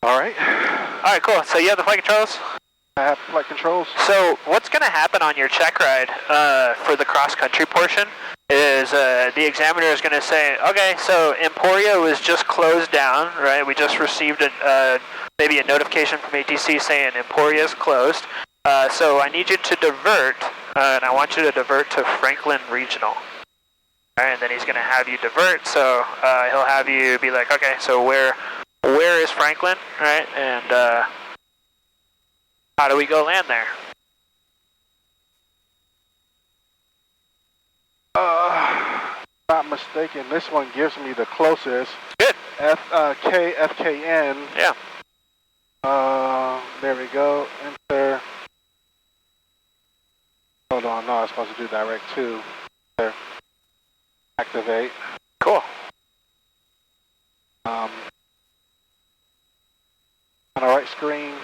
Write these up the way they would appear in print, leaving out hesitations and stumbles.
All right. All right, cool. So you have the flight controls? I have flight controls. So what's going to happen on your check ride for the cross-country portion is the examiner is going to say, okay, so Emporia was just closed down, right? We just received maybe a notification from ATC saying Emporia is closed. So I need you to divert, and I want you to divert to Franklin Regional. All right, and then he's going to have you divert, so he'll have you be like, okay, so where is Franklin, right? And how do we go land there? Not mistaken, this one gives me the closest. Good. KFKN. Yeah. There we go. Enter. Hold on, no, I was supposed to do direct to. There. Activate. Cool. On the right screen.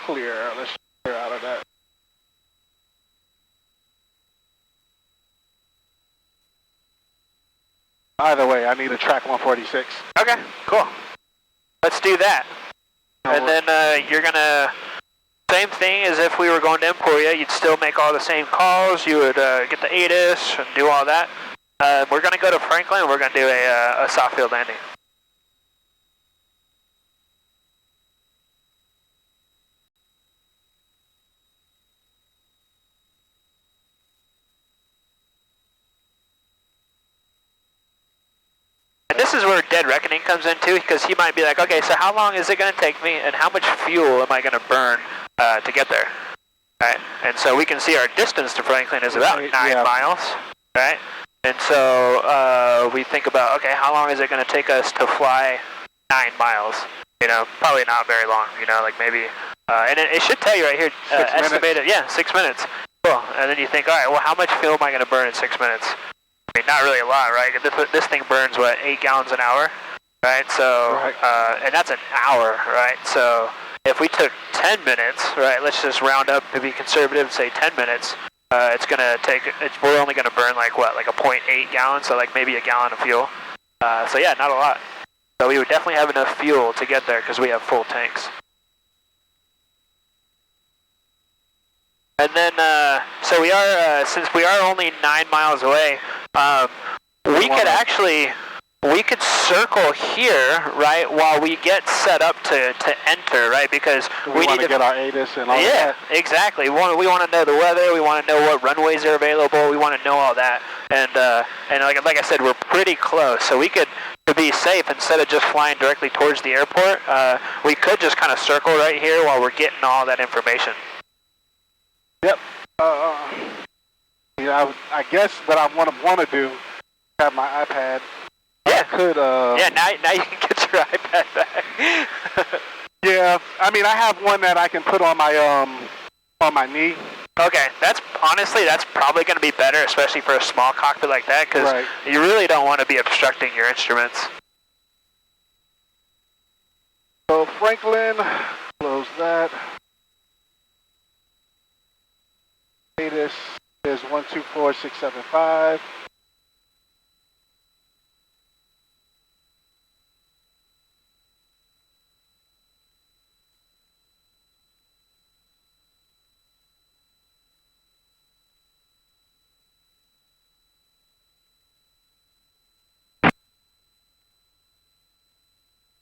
Clear. Let's clear out of that. Either way, I need a track 146. Okay, cool. Let's do that. And then you're gonna, same thing as if we were going to Emporia, you'd still make all the same calls, you would get the ATIS and do all that. We're gonna go to Franklin, we're gonna do a soft field landing. And this is where Dead Reckoning comes in too, because he might be like, okay, so how long is it going to take me, and how much fuel am I going to burn to get there? Right? And so we can see our distance to Franklin is about 9 miles, right? And so we think about, okay, how long is it going to take us to fly 9 miles? You know, probably not very long, you know, like maybe, and it should tell you right here, estimated, yeah, 6 minutes. Cool. And then you think, all right, well, how much fuel am I going to burn in 6 minutes? I mean, not really a lot, right? This thing burns, what, 8 gallons an hour, right? So, and that's an hour, right? So if we took 10 minutes, right, let's just round up to be conservative and say 10 minutes, it's going to take, we're only going to burn like what, like a 0.8 gallon, so like maybe a gallon of fuel. So yeah, not a lot. So we would definitely have enough fuel to get there because we have full tanks. And then, so we are, since we are only 9 miles away, we could circle here, right, while we get set up to enter, right, because we need to get our ATIS and all that. Yeah, exactly. We want to know the weather. We want to know what runways are available. We want to know all that. And like I said, we're pretty close, so we could, to be safe, instead of just flying directly towards the airport, we could just kind of circle right here while we're getting all that information. Yep. Yeah, I guess what I want to do, have my iPad. Yeah. I could. Yeah. Now you can get your iPad back. Yeah. I mean, I have one that I can put on my knee. Okay. That's probably going to be better, especially for a small cockpit like that, because you really don't want to be obstructing your instruments. So Franklin, close that. ATIS is 124675.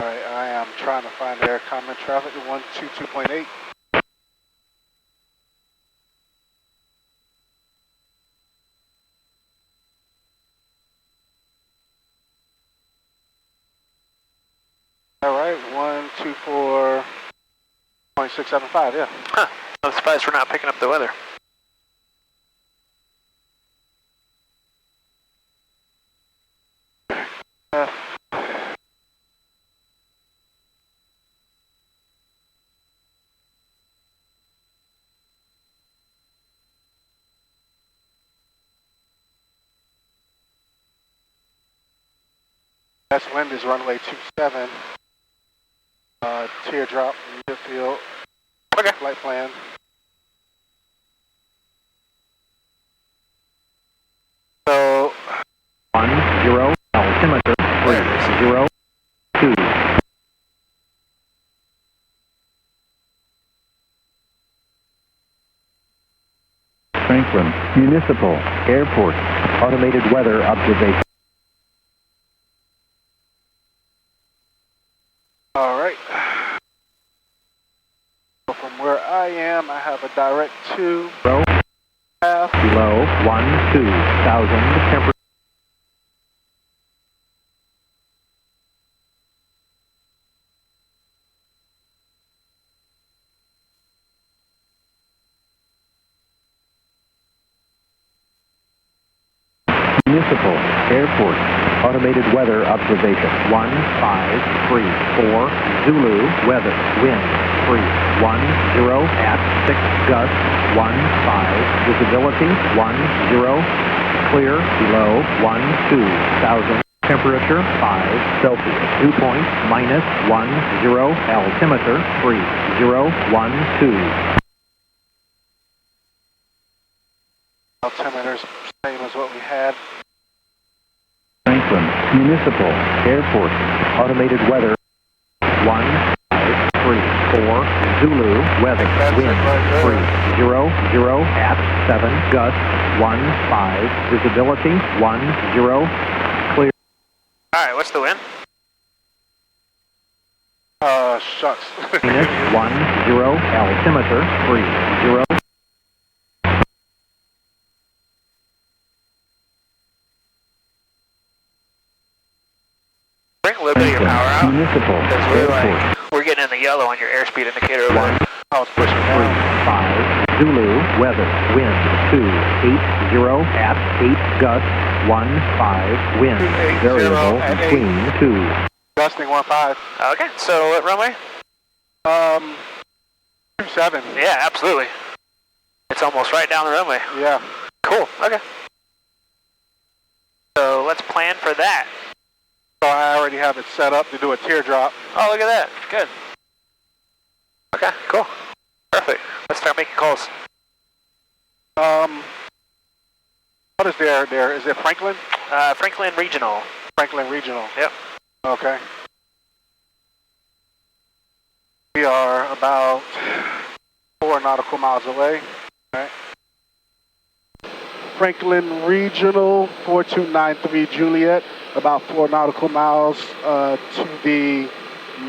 All right, I am trying to find air common traffic at 122.8. All right, 124.675, yeah. Huh. I'm surprised we're not picking up the weather. Best wind is runway 27. Teardrop, midfield. Okay. Flight plan. altimeter 302. Franklin Municipal Airport automated weather observation. All right. So from where I am, I have a direct to half. Below 12,000 temperature. Municipal Airport automated weather observation 1534 Zulu weather wind 310 at 6 gust 15 visibility 10 clear below 12,000 temperature 5 Celsius dew point minus 10 altimeter 3012. Altimeter's same as what we had. Franklin Municipal Airport automated weather 1534 Zulu weather wind 300 at 7 gust 15 visibility 10 clear. Alright, what's the wind? Shucks. Minus 10 altimeter 30. Bring a little bit of your power out. Municipal Because we're getting in the yellow on your airspeed indicator over there. I was pushing down. 5 Zulu weather wind 280 at 8 gust 15 wind 280 variable at between 2. Gusting 15. Okay, so what runway? 27. Yeah, absolutely. It's almost right down the runway. Yeah. Cool, okay. So let's plan for that. So I already have it set up to do a teardrop. Oh, look at that. Good. Okay, cool. Perfect. Let's start making calls. What is there? Is it Franklin? Franklin Regional. Franklin Regional. Yep. Okay. We are about 4 nautical miles away. Okay. Franklin Regional 4293 Juliet, about 4 nautical miles to the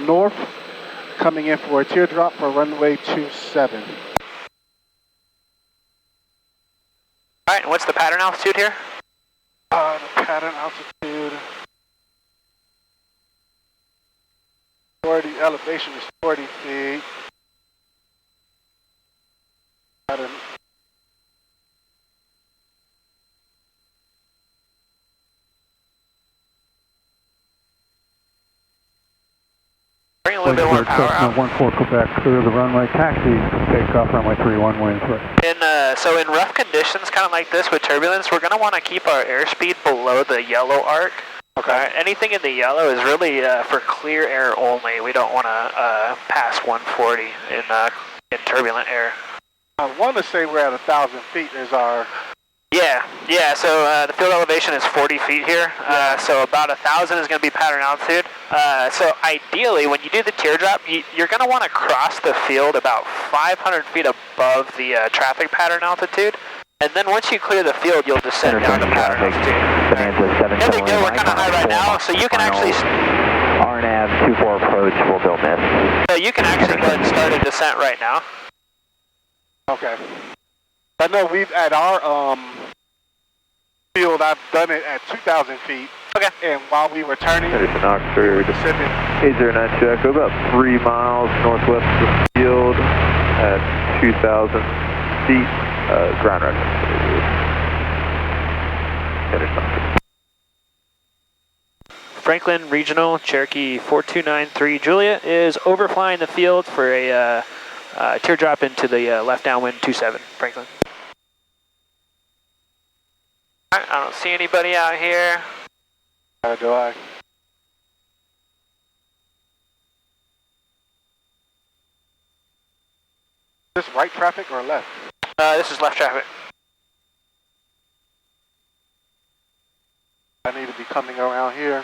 north, coming in for a teardrop for runway 27. Alright, and what's the pattern altitude here? The pattern altitude, 40, elevation is 40 feet. Pattern. Bring a little bit more power out. 14 Quebec, clear the runway, taxi, takeoff runway 31 winds right. So in rough conditions, kind of like this with turbulence, we're going to want to keep our airspeed below the yellow arc. Okay. Anything in the yellow is really for clear air only. We don't want to pass 140 in turbulent air. I want to say we're at 1,000 feet is our... Yeah, so the field elevation is 40 feet here, so about 1,000 is going to be pattern altitude. So ideally, when you do the teardrop, you're going to want to cross the field about 500 feet above the traffic pattern altitude, and then once you clear the field, you'll descend down to pattern altitude. No big deal, we're kind of high right now, so you can actually... RNAV 24 approach, full build miss. So you can actually go ahead and start a descent right now. Okay. I know we've at our field. I've done it at 2,000 feet. Okay. And while we were turning, Edison Oxford, descending. 809 check, about 3 miles northwest of the field at 2,000 feet, ground reference. Edison Oxford. Franklin Regional Cherokee 4293 Juliet is overflying the field for a teardrop into the left downwind 27, Franklin. Alright, I don't see anybody out here. How do I? Is this right traffic or left? This is left traffic. I need to be coming around here.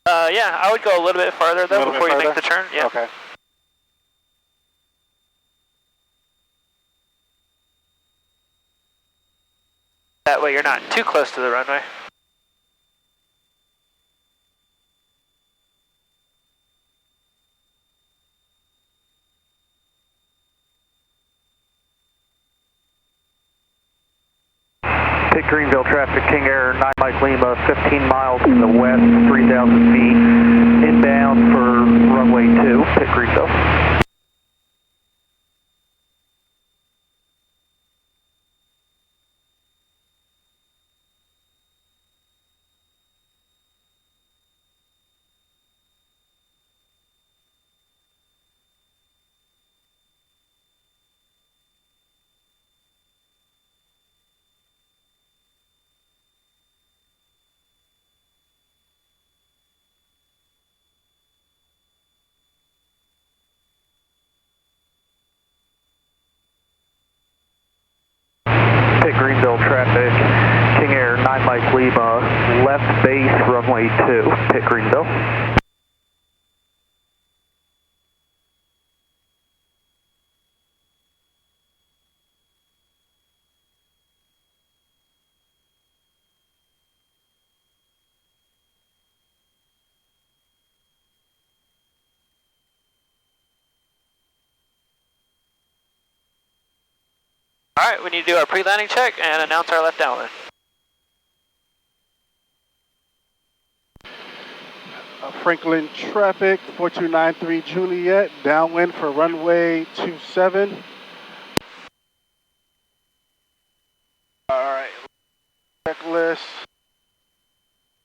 Yeah, I would go a little bit farther though before you make the turn. Yeah. Okay. That way you're not too close to the runway. Pitt Greenville traffic, King Air 9 Mike Lima, 15 miles to the west, 3,000 feet, inbound for runway 2, Pitt Greenville. Pitt Greenville traffic, King Air 9 Mike Lima, left base runway 2, Pitt Greenville. All right, we need to do our pre-landing check and announce our left downwind. Franklin traffic, 4293 Juliet, downwind for runway 27. All right, checklist.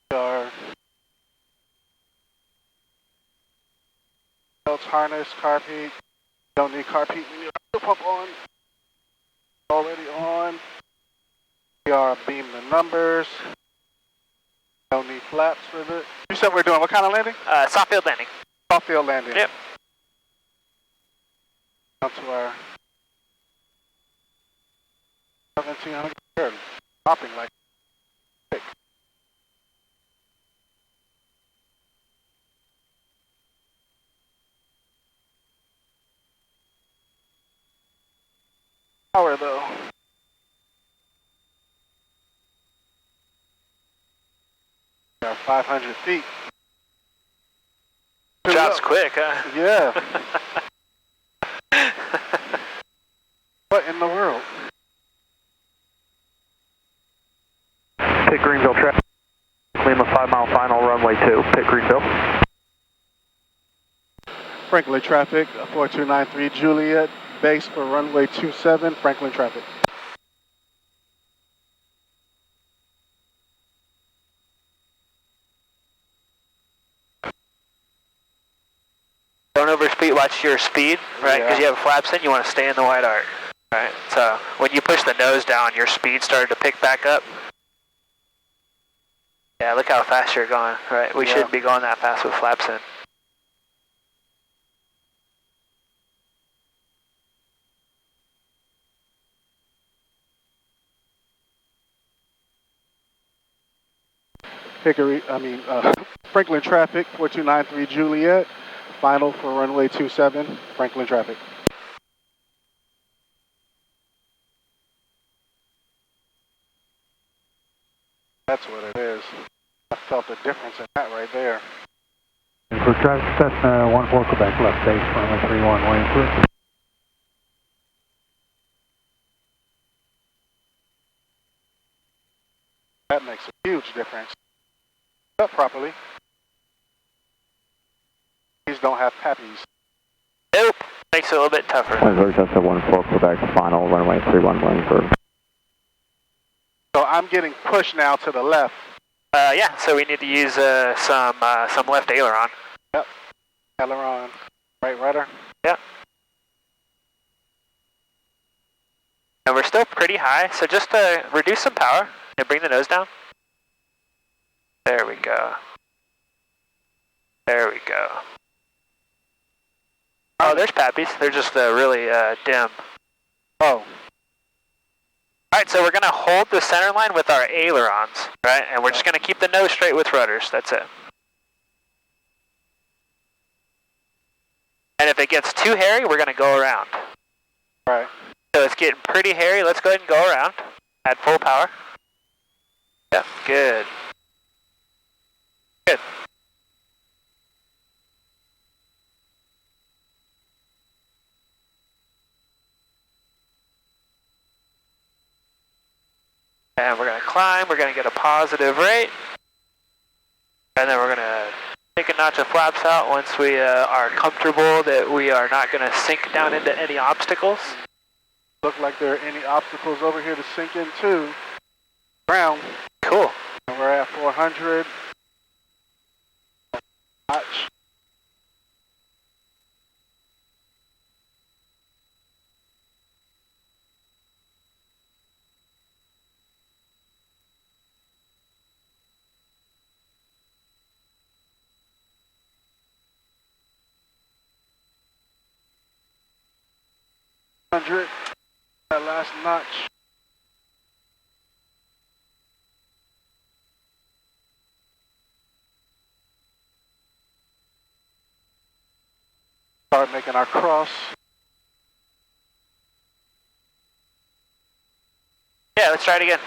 Our belts, harness, carpet. Don't need carpet. We need our pump on. Already on. We are beam the numbers. Don't need flaps with it. You said we're doing what kind of landing? Soft field landing. Soft field landing. Yep. Down to our 1700. Dropping like quick. Power though. We are 500 feet. Drops quick, huh? Yeah. What in the world? Pitt Greenville traffic, Lima 5 mile final, runway 2, Pitt Greenville. Franklin traffic, 4293 Juliet, base for runway 27, Franklin traffic. Don't overspeed, watch your speed, right? Because Yeah. you have flaps in, you want to stay in the wide arc, right? So when you push the nose down, your speed started to pick back up. Yeah, look how fast you're going, right? We shouldn't be going that fast with flaps in. Franklin traffic, 4293 Juliet, final for runway 27, Franklin traffic. That's what it is. I felt the difference in that right there. For traffic, Cessna 14 Quebec, left base, runway 31, Williamsburg. That makes a huge difference. Up properly. These don't have pappies. Nope, makes it a little bit tougher. Cessna 14 Quebec, final, runway 31, Williamsburg. So I'm getting pushed now to the left. Yeah, so we need to use some left aileron. Yep. Aileron. Right rudder. Yep. And we're still pretty high, so just reduce some power and bring the nose down. There we go. There we go. Oh, there's pappies. They're just really dim. Oh. All right, so we're gonna hold the center line with our ailerons, right? And we're just gonna keep the nose straight with rudders, that's it. And if it gets too hairy, we're gonna go around. Right. So it's getting pretty hairy, let's go ahead and go around. At full power. Yep, good. Good. And we're gonna climb, we're gonna get a positive rate. And then we're gonna take a notch of flaps out once we are comfortable that we are not gonna sink down into any obstacles. Look like there are any obstacles over here to sink into. Ground. Cool. And we're at 400. Notch. That last notch. Start making our cross. Yeah, let's try it again.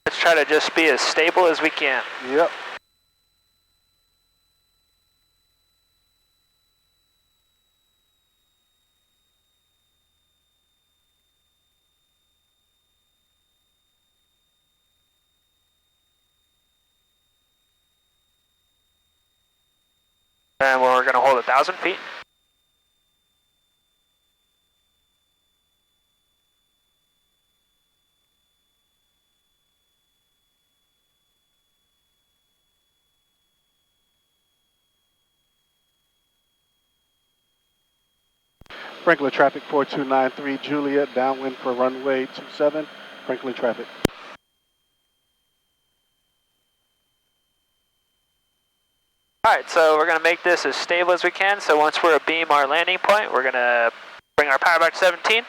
Let's try to just be as stable as we can. Yep. And we're gonna hold 1,000 feet. Franklin traffic 4293 Juliet, downwind for runway 27. Franklin traffic. Alright, so we're gonna make this as stable as we can. So once we're abeam our landing point, we're gonna bring our power back to 17.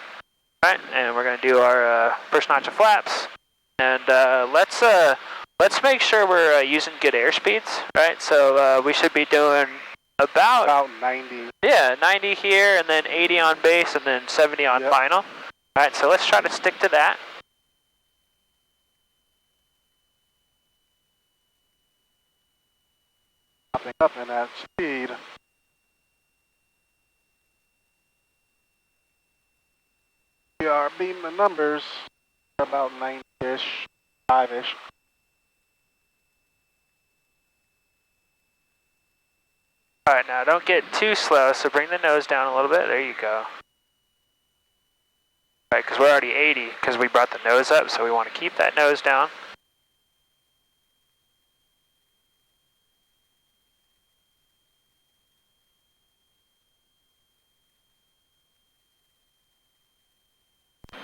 Right, and we're gonna do our first notch of flaps. And let's make sure we're using good airspeeds, right? So we should be doing about 90. Yeah, 90 here, and then 80 on base, and then 70 on final. All right, so let's try to stick to that. Popping up in that speed. We are beating the numbers about 90-ish, 5-ish. All right, now don't get too slow, so bring the nose down a little bit. There you go. All right, because we're already 80, because we brought the nose up, so we want to keep that nose down.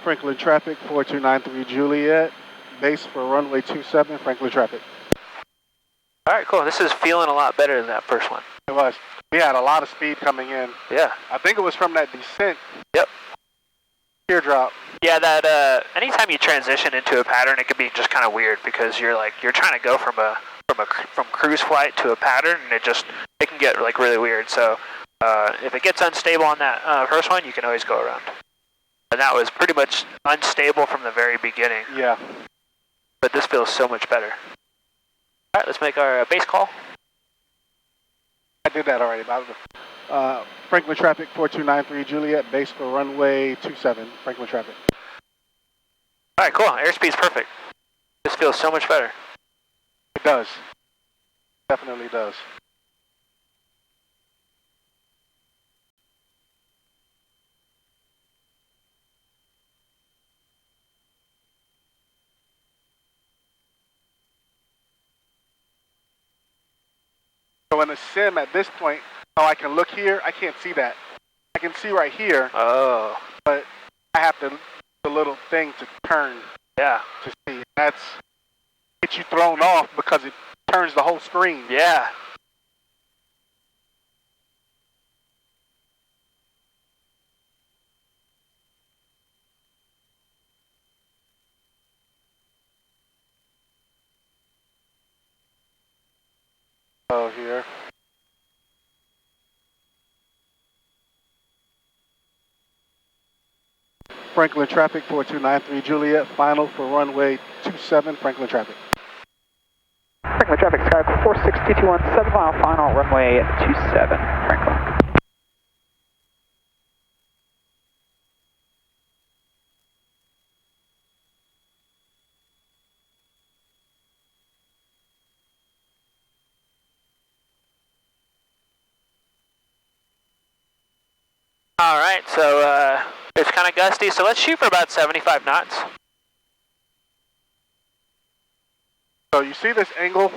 Franklin traffic 4293 Juliet, base for runway 27, Franklin traffic. All right, cool. This is feeling a lot better than that first one. It was. We had a lot of speed coming in. Yeah. I think it was from that descent. Yep. Teardrop. Yeah, that anytime you transition into a pattern, it can be just kind of weird because you're trying to go from cruise flight to a pattern, and it can get like really weird. So if it gets unstable on that first one, you can always go around. And that was pretty much unstable from the very beginning. Yeah. But this feels so much better. All right, let's make our base call. I did that already. Franklin traffic 4293 Juliet, base for runway 27, Franklin traffic. All right, cool. Airspeed's perfect. This feels so much better. It does. Definitely does. So in the sim at this point, oh, I can look here, I can't see that. I can see right here. Oh. But I have the little thing to turn. Yeah. To see. That's gets you thrown off because it turns the whole screen. Yeah. Oh, here. Franklin traffic 4293 Juliet, final for runway 27, Franklin traffic. Franklin traffic, sky 46221, 7 mile final, runway 27, Franklin. All right, so it's kind of gusty, so let's shoot for about 75 knots. So you see this angle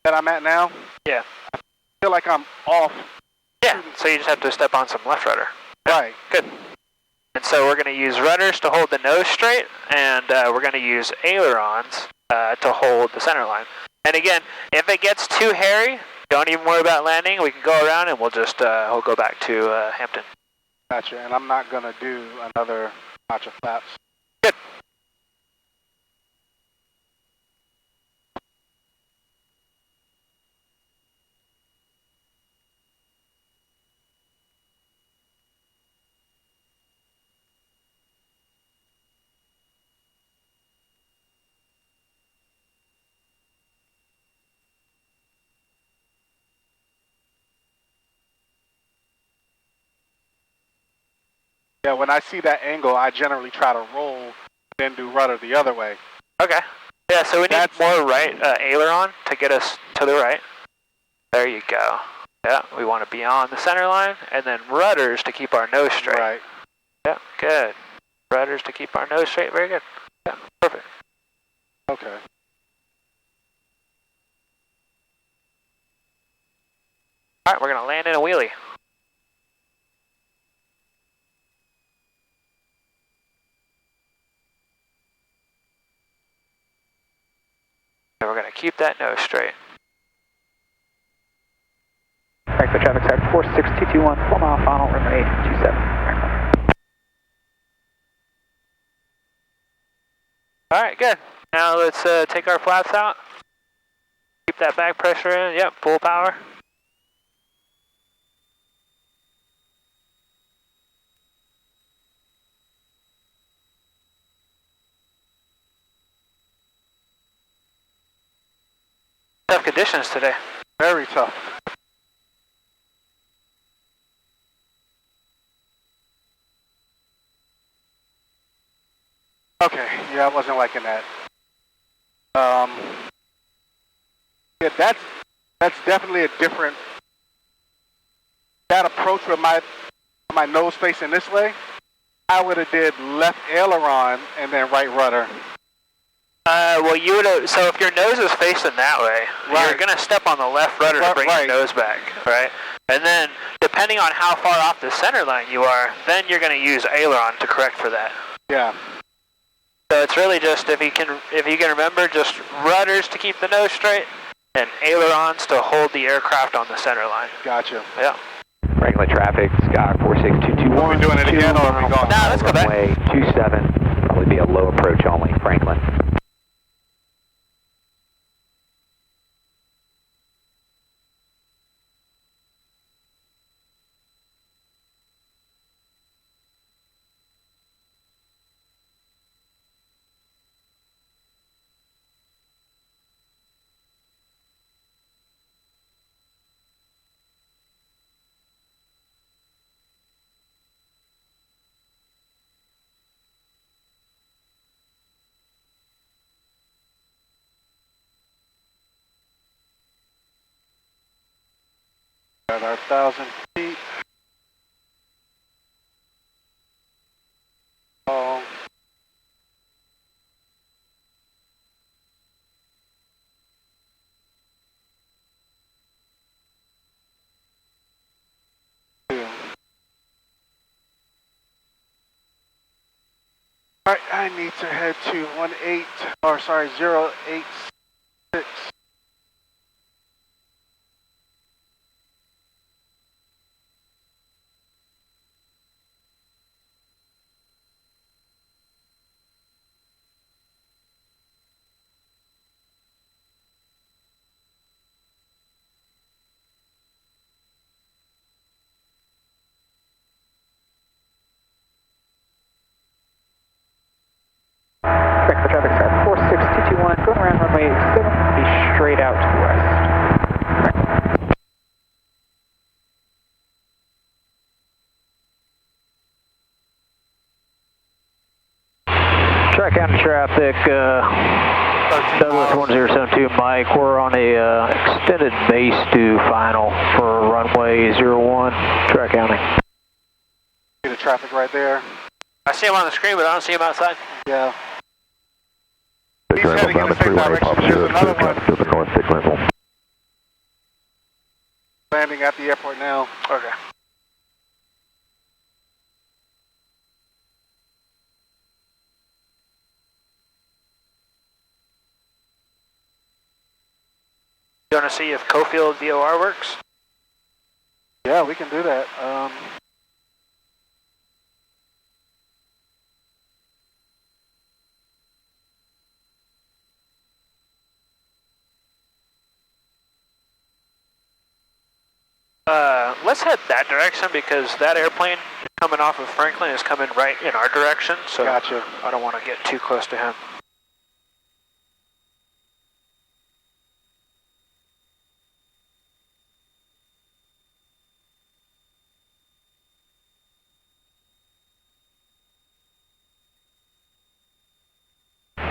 that I'm at now? Yeah. I feel like I'm off. Yeah, so you just have to step on some left rudder. Right. Good. And so we're going to use rudders to hold the nose straight, and we're going to use ailerons to hold the center line. And again, if it gets too hairy, don't even worry about landing. We can go around and we'll just we'll go back to Hampton. Gotcha, and I'm not going to do another notch of flaps. Good. Yeah, when I see that angle, I generally try to roll, then do rudder the other way. Okay. Yeah, so we need more right aileron to get us to the right. There you go. Yeah, we want to be on the center line, and then rudders to keep our nose straight. Right. Yeah, good. Rudders to keep our nose straight. Very good. Yeah, perfect. Okay. All right, we're going to land in a wheelie. And we're going to keep that nose straight. Franklin traffic, sky 46221, 4 mile final, runway 27, Franklin. All right, good. Now let's take our flaps out. Keep that back pressure in. Yep, full power. Tough conditions today. Very tough. Okay, yeah, I wasn't liking that. Yeah, that's definitely a different. That approach with my nose facing this way, I would have did left aileron and then right rudder. Well, you would have. So if your nose is facing that way, Right. you're gonna step on the left rudder to bring Right. your nose back, right? And then, depending on how far off the center line you are, then you're gonna use aileron to correct for that. Yeah. So it's really just if you can remember, just rudders to keep the nose straight, and ailerons to hold the aircraft on the center line. Gotcha. Yeah. Franklin traffic, sky 46221. Are we doing it again, or are we going? Nah, let's go back. Runway 27, probably be a low approach only, Franklin. At our 1,000 feet. Oh. Alright, I need to head to 086. traffic, Douglas 1072 Mike, we're on a extended base to final for runway 01, Tri-County. See the traffic right there? I see him on the screen, but I don't see him outside. Yeah. He's heading in the same direction. There's another one to the north, take level. landing at the airport now. Okay. You want to see if Cofield VOR works? Yeah, we can do that. Let's head that direction because that airplane coming off of Franklin is coming right in our direction, so Gotcha. I don't want to get too close to him.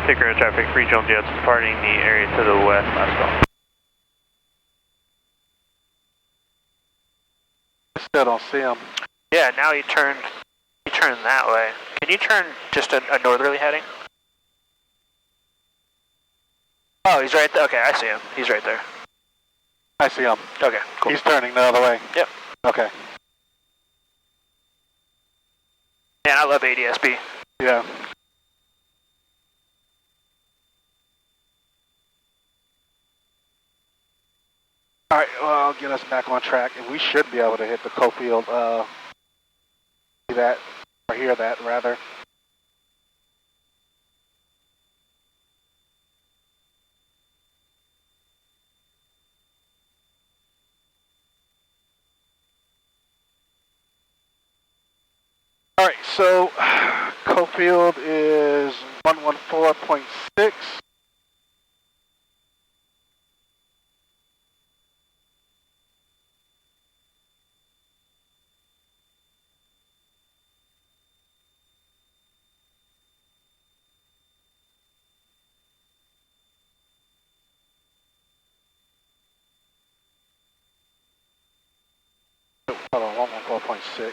Ticker traffic, regional jets departing the area to the west, last call. I still don't see him. Yeah, now he turned that way. Can you turn just a northerly heading? Oh, he's right there. Okay, I see him. He's right there. I see him. Okay, cool. He's turning the other way. Yep. Okay. Man, I love ADSB. Yeah. All right, well, I'll get us back on track, and we should be able to hit the Cofield, see that, or hear that, rather. All right, so Cofield is 114.6. Hold on, 114.6.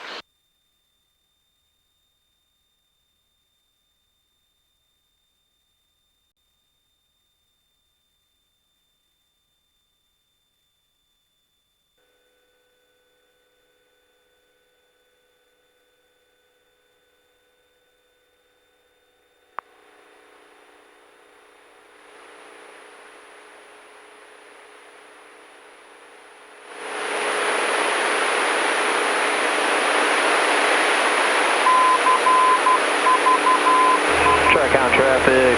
Tri-County traffic,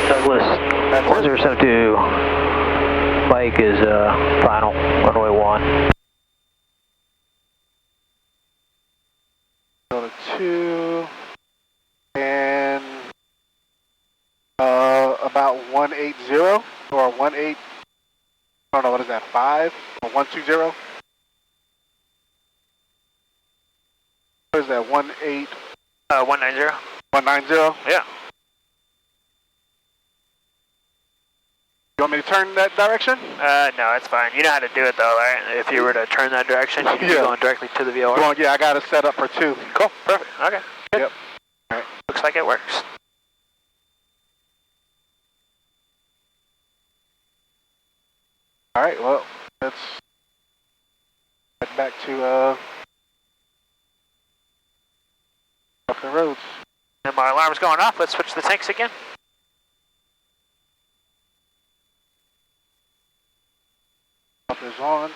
Douglas 1072 Mike is final, runway 1. Go to 2, and about 180, or 18, I don't know, what is that, 5, or 120? What is that, 190? 190? Yeah. You want me to turn that direction? No, it's fine. You know how to do it though, right? If you were to turn that direction, you'd be going directly to the VOR. Well, yeah, I got it set up for 2. Cool, perfect. Okay, good. Yep. All right. Looks like it works. All right, well, let's head back to Buckner Roads. And my alarm's going off. Let's switch the tanks again. Up is on.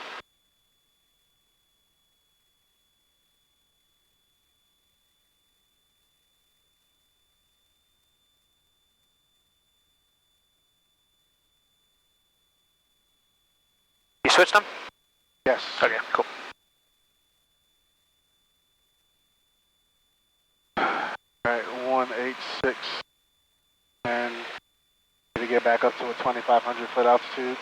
You switched them? Yes. Okay, cool. All right, 186, and to get back up to a 2,500 foot altitude.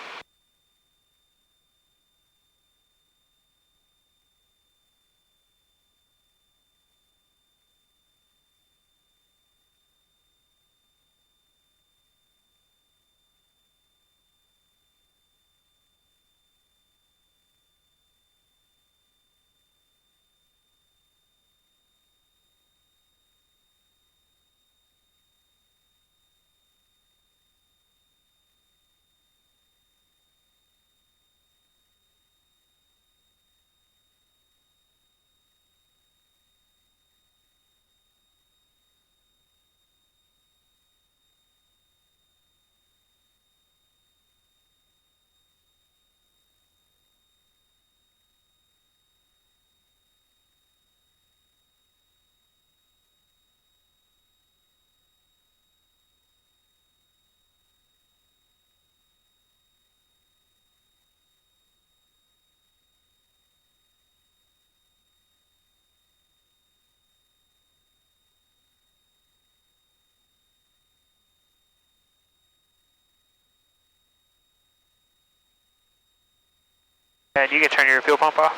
And you can turn your fuel pump off.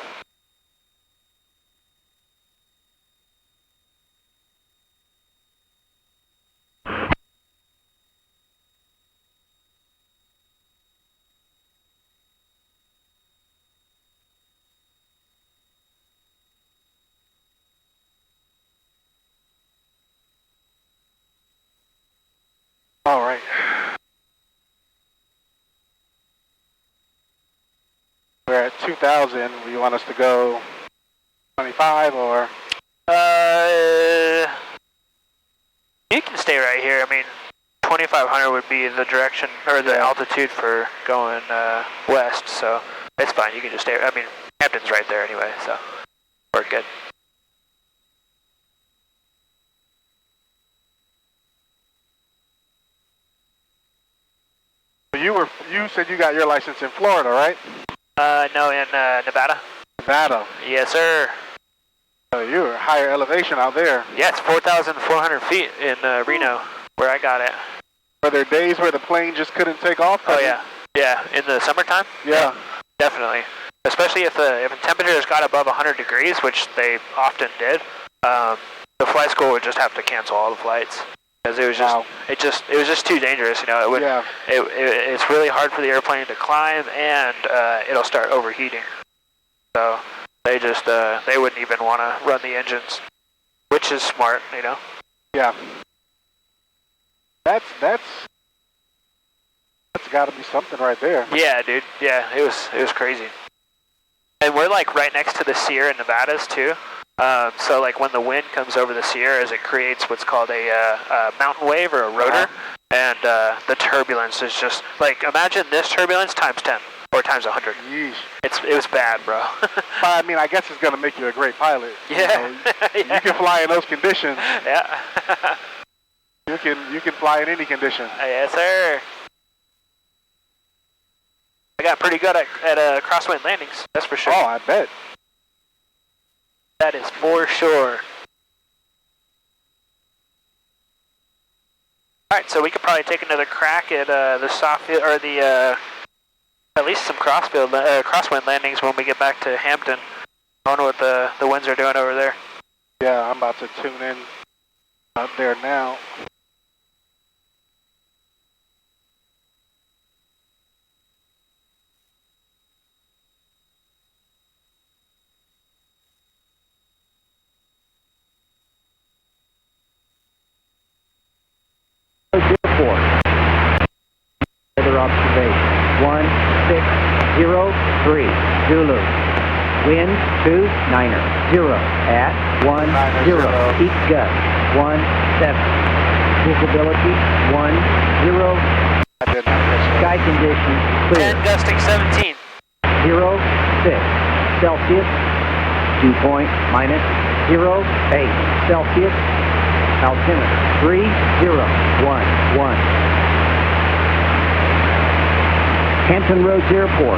All right. We're at 2,000. You want us to go 25 or? You can stay right here. I mean, 2,500 would be the direction or the altitude for going west, so it's fine. You can just stay. I mean, Hampton's right there anyway, so we're good. You said you got your license in Florida, right? No, in Nevada. Nevada. Yes, sir. Oh, you were higher elevation out there. Yeah, it's 4,400 feet in Reno, where I got it. Were there days where the plane just couldn't take off? Oh yeah, yeah. In the summertime. Yeah, definitely. Especially if the temperatures got above 100 degrees, which they often did. The flight school would just have to cancel all the flights because it was just it was just too dangerous. You know, it would. Yeah. It's really hard for the airplane to climb, and it'll start overheating. So they just they wouldn't even want to run the engines, which is smart, you know. Yeah. That's got to be something right there. Yeah, dude. Yeah, it was crazy. And we're like right next to the Sierra Nevadas too. So like when the wind comes over the Sierras, it creates what's called a mountain wave or a rotor, and the turbulence is just like, imagine this turbulence times 10 or times 100. Yeesh. It was bad, bro. I mean, I guess it's gonna make you a great pilot. Yeah. You know, you can fly in those conditions. Yeah. You can fly in any condition. Yes, sir. I got pretty good at crosswind landings, that's for sure. Oh, I bet. That is for sure. Alright, so we could probably take another crack at the soft field, or the, at least some crosswind landings when we get back to Hampton. I wonder what the winds are doing over there. Yeah, I'm about to tune in up there now. Weather observation 1603 Zulu. Wind 29er 0 at 10. Peak gust 17. Visibility 10. Sky conditions clear. And gusting 17. 06 Celsius. Dew point minus 08 Celsius. Altimeter 3011. Hampton Roads Airport.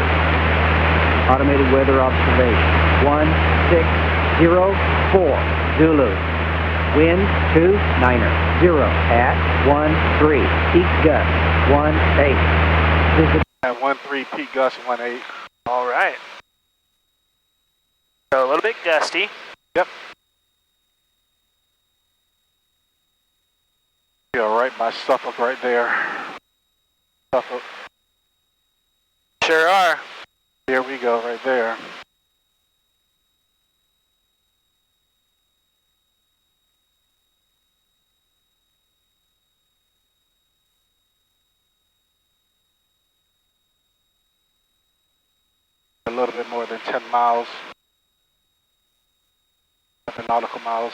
Automated weather observation 1604 Zulu. Wind 29er 0 at 13. Peak gust 18. At 13, peak gust 18. All right. So a little bit gusty. Yep. Yeah, right by Suffolk right there. Suffolk. Sure are. Here we go, right there. A little bit more than 10 miles. 7 nautical miles.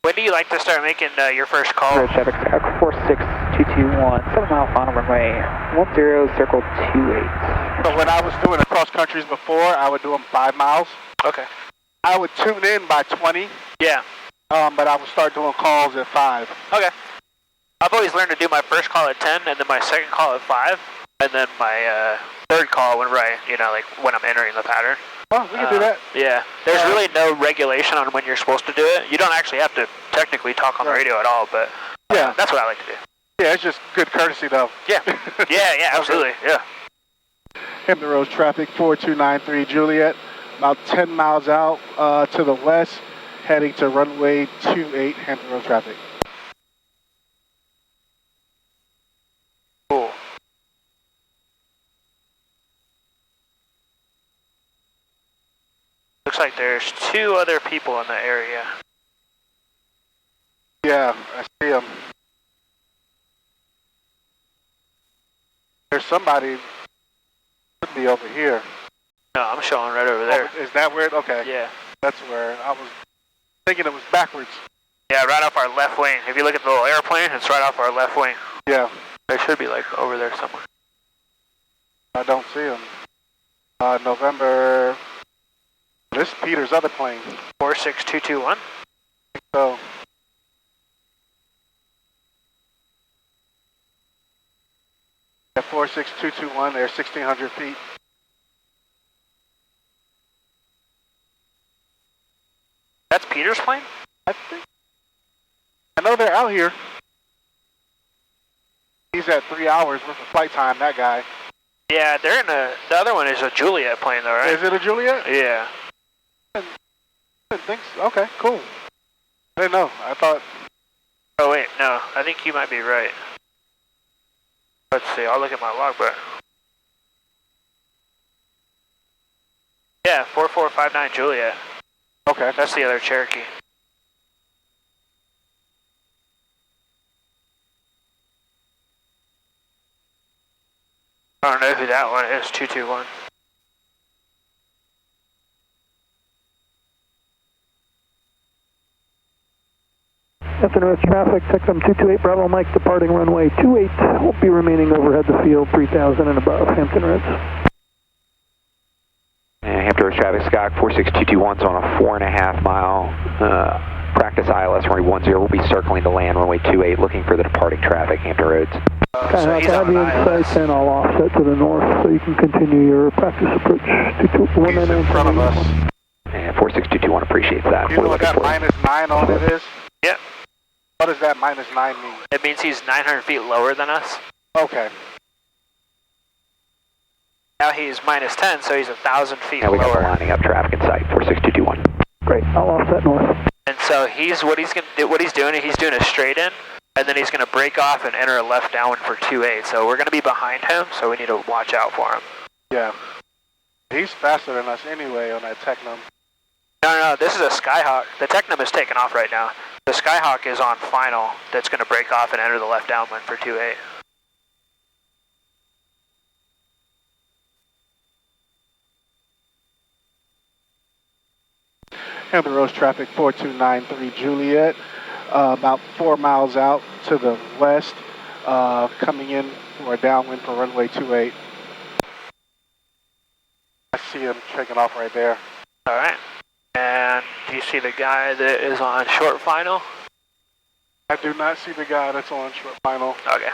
When do you like to start making your first call? Road traffic, 46221, 7 mile final runway, 10, circle 28. So when I was doing the cross countries before, I would do them 5 miles. Okay. I would tune in by 20. Yeah. But I would start doing calls at 5. Okay. I've always learned to do my first call at 10, and then my second call at 5, and then my third call when when I'm entering the pattern. Oh, we can do that. Yeah. There's really no regulation on when you're supposed to do it. You don't actually have to technically talk on the radio at all, but yeah, that's what I like to do. Yeah, it's just good courtesy, though. Yeah. Yeah, absolutely. Yeah. Hampton Roads traffic 4293 Juliet, about 10 miles out to the west, heading to runway 28 Hampton Roads traffic. Cool. Looks like there's 2 other people in the area. Yeah, I see them. There's somebody could be over here. No, I'm showing right over there. Oh, is that where? Okay. Yeah. That's where I was thinking it was backwards. Yeah, right off our left wing. If you look at the little airplane, it's right off our left wing. Yeah. They should be like over there somewhere. I don't see them. November. This is Peter's other plane. 46221. So. At 46221, they're 1,600 feet. That's Peter's plane? I think. I know they're out here. He's at 3 hours worth of flight time, that guy. Yeah, they're in the other one is a Juliet plane though, right? Is it a Juliet? Yeah. I didn't think so. Okay, cool. I didn't know. I thought. Oh wait, no. I think you might be right. Let's see, I'll look at my logbook. Yeah, 4459 Juliet. Okay. That's the other Cherokee. I don't know who that one is, 221. Hampton Roads traffic, Tectum 228 Bravo Mike departing runway 28. Will be remaining overhead the field 3000 and above Hampton Roads. Hampton Roads traffic, Scott 46221 is on a 4.5 mile practice ILS runway 10. We'll be circling to land runway 28, looking for the departing traffic, Hampton Roads. So he's on an ILS. And I'll offset to the north so you can continue your practice approach. He's in front of us. And 46221 appreciates that. You know what that -9 on it is? Yep. What does that -9 mean? It means he's 900 feet lower than us. Okay. Now he's -10, so he's 1,000 feet And we got the lower. lining up traffic in sight, 46221. Great, I'll offset north. And so what he's doing a straight in, and then he's gonna break off and enter a left downwind for 28. So we're gonna be behind him, so we need to watch out for him. Yeah. He's faster than us anyway on that Tecnam. No, this is a Skyhawk. The Tecnam is taking off right now. The Skyhawk is on final. That's gonna break off and enter the left downwind for 28. Hampton Roads traffic 4293 Juliet, about 4 miles out to the west, coming in for a downwind for runway 28. I see him taking off right there. All right. And do you see the guy that is on short final? I do not see the guy that's on short final. Okay.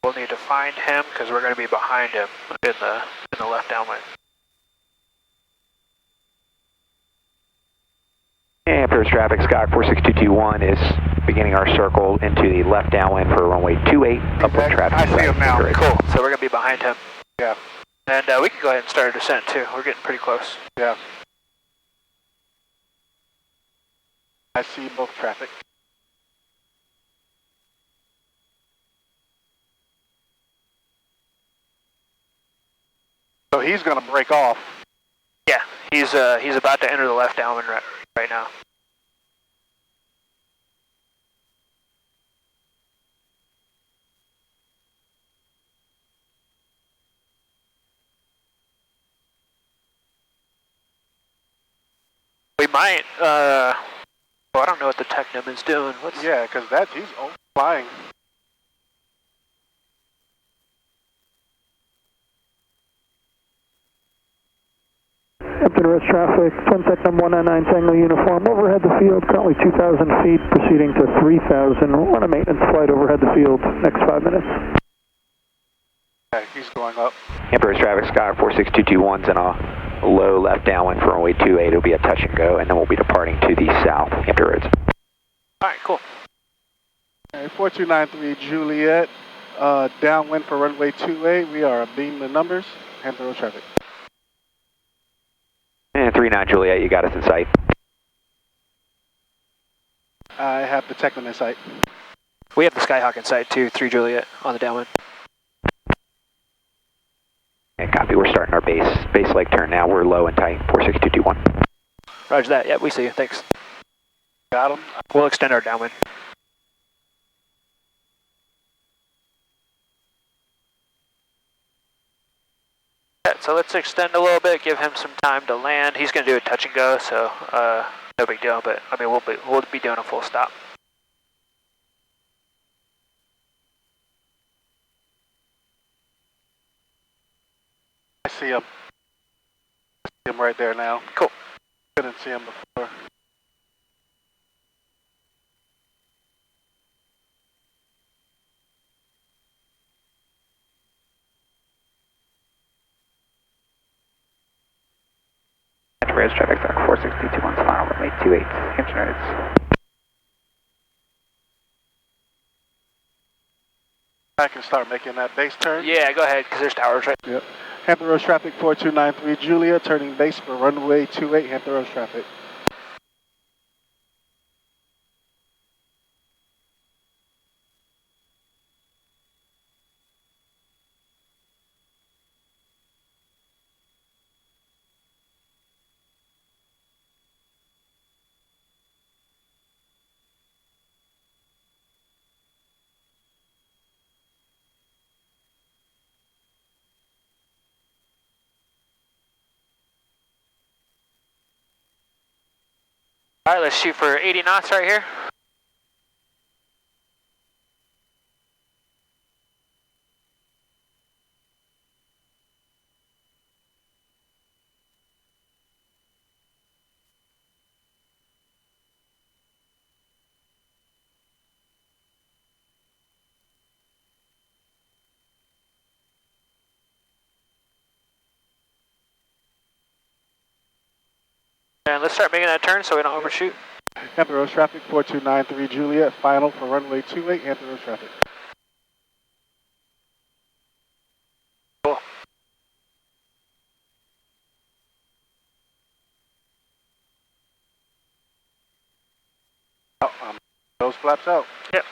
We'll need to find him because we're going to be behind him in the left downwind. Hampton Roads traffic, Scott 46221 is beginning our circle into the left downwind for runway 28. Upwind traffic. I see him now. Cool. So we're going to be behind him. Yeah. And we can go ahead and start a descent too. We're getting pretty close. Yeah. I see both traffic. So he's going to break off. Yeah, he's about to enter the left downwind right now. We might, well, I don't know what the Tecnam is doing. Yeah, because he's flying. Hampton Roads traffic, Twin Tecnum 199 Tango uniform, overhead the field, currently 2,000 feet, proceeding to 3,000. We'll run a maintenance flight overhead the field, next 5 minutes. Okay, he's going up. Hampton Roads traffic, Scott 46221's in a low left downwind for runway 28. It'll be a touch and go, and then we'll be departing to the south, Hampton Roads. All right, cool. Okay, 4293 Juliet, Downwind for runway 28. We are abeam the numbers. Hampton Roads traffic. And 39 Juliet, you got us in sight. I have the Techman in sight. We have the Skyhawk in sight too, 3 Juliet on the downwind. And copy, we're starting our base leg turn now. We're low and tight, 46221. Roger that, yep, we see you, thanks. Got him. We'll extend our downwind. So let's extend a little bit, give him some time to land. He's going to do a touch and go, so no big deal, but I mean, we'll be doing a full stop. I see him. I see him right there now. Cool. Couldn't see him before. Roads traffic, 46221, final runway 28, Hampton Roads. I can start making that base turn. Yeah, go ahead, because there's towers right. Yep. Hampton Roads traffic 4293 Julia, turning base for runway 28, Hampton Roads traffic. All right, let's shoot for 80 knots right here. And let's start making that turn so we don't overshoot. Hampton Roads traffic 4293 Juliet, final for runway 28, Hampton Roads traffic. Cool. Oh, those flaps out. Yep.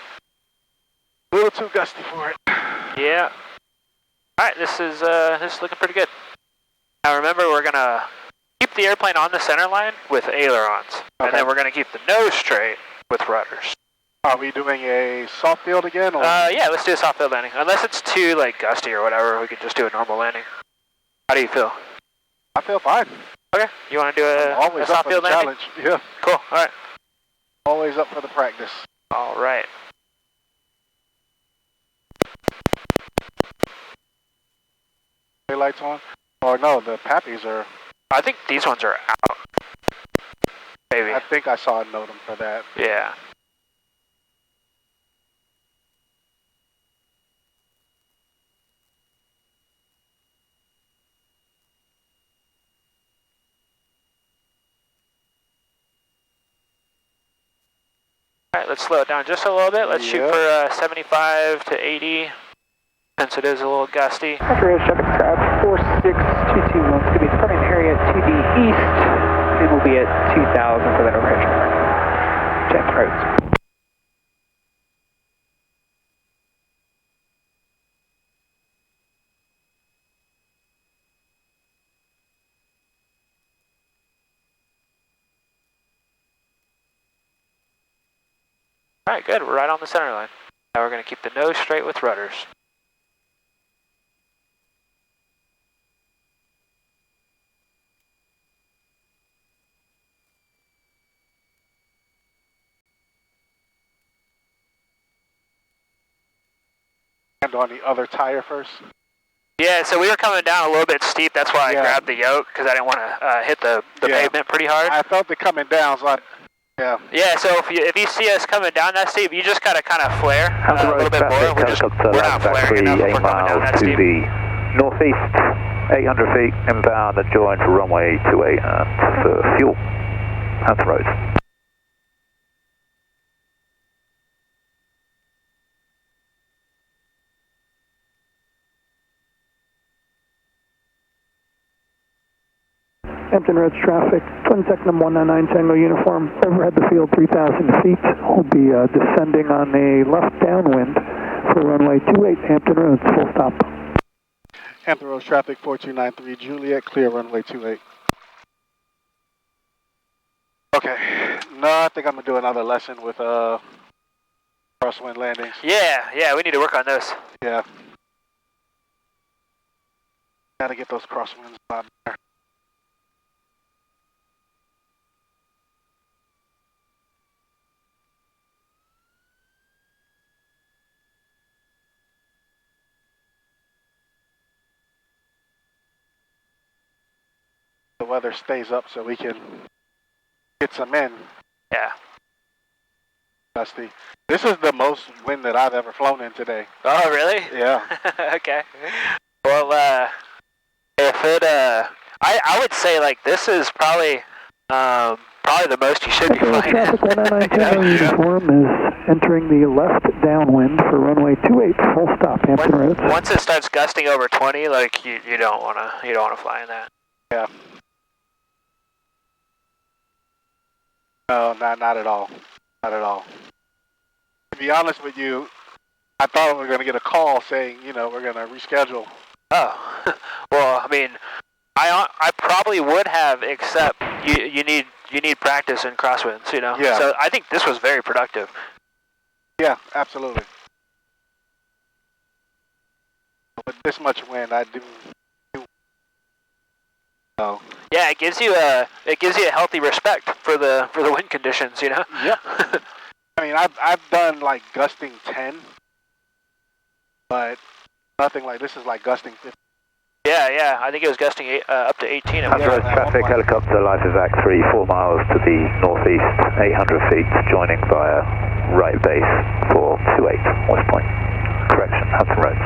A little too gusty for it. Yeah. All right, this is looking pretty good. Now remember, we're gonna keep the airplane on the center line with ailerons, and then we're gonna keep the nose straight with rudders. Are we doing a soft field again? Or? Yeah, let's do a soft field landing. Unless it's too like gusty or whatever, we can just do a normal landing. How do you feel? I feel fine. Okay, you want to do a soft field landing? Challenge. Yeah. Cool. All right. Always up for the practice. All right. Lights on? Or no, the pappies are. I think these ones are out. Maybe. I think I saw a NOTAM for that. Yeah. All right, let's slow it down just a little bit. Let's shoot for 75 to 80, since it is a little gusty. Hampton Roads traffic crowd 46221, it's going to be departing area to the east, and we'll be at 2000 for that overhead turn. Hampton Roads. All right, good. We're right on the center line. Now we're going to keep the nose straight with rudders. And on the other tire first. Yeah, so we were coming down a little bit steep. That's why I grabbed the yoke, because I didn't want to hit the pavement pretty hard. I felt it coming down, so Yeah, so if you see us coming down that steep, you just gotta kind of flare a little bit more. We're not flaring enough when we're coming down that steep. Northeast, 800 feet, inbound and join for runway 28 for fuel. Hampton Roads. Hampton Roads traffic, twin tech number 199 Tango uniform, overhead the field 3,000 feet. We'll be descending on a left downwind for runway 28 Hampton Roads, full stop. Hampton Roads traffic 4293 Juliet, clear runway 28. Okay, no, I think I'm gonna do another lesson with crosswind landings. Yeah, we need to work on those. Yeah. Gotta get those crosswinds out there. The weather stays up so we can get some in. Yeah. Dusty. This is the most wind that I've ever flown in today. Oh, really? Yeah. Okay. Well, if it, I would say like this is probably the most you should be flying. Traffic 199 Tango uniform is entering the left downwind for runway 28, full stop, Hampton Roads. Once it starts gusting over 20, like you don't wanna fly in that. Yeah. No, not at all. Not at all. To be honest with you, I thought we were going to get a call saying, you know, we're going to reschedule. Oh, well, I mean, I probably would have, except you need practice in crosswinds, you know. Yeah. So I think this was very productive. Yeah, absolutely. With this much wind, I didn't. So. Yeah, it gives you a healthy respect for the wind conditions, you know. Yep. I mean, I've done like gusting 10, but nothing like this is like gusting 50. Yeah, I think it was gusting up to 18. Hampton Roads traffic, helicopter life evac 3, 4 miles to the northeast, 800 feet, joining via right base for 28 West Point. Correction, Hampton Roads.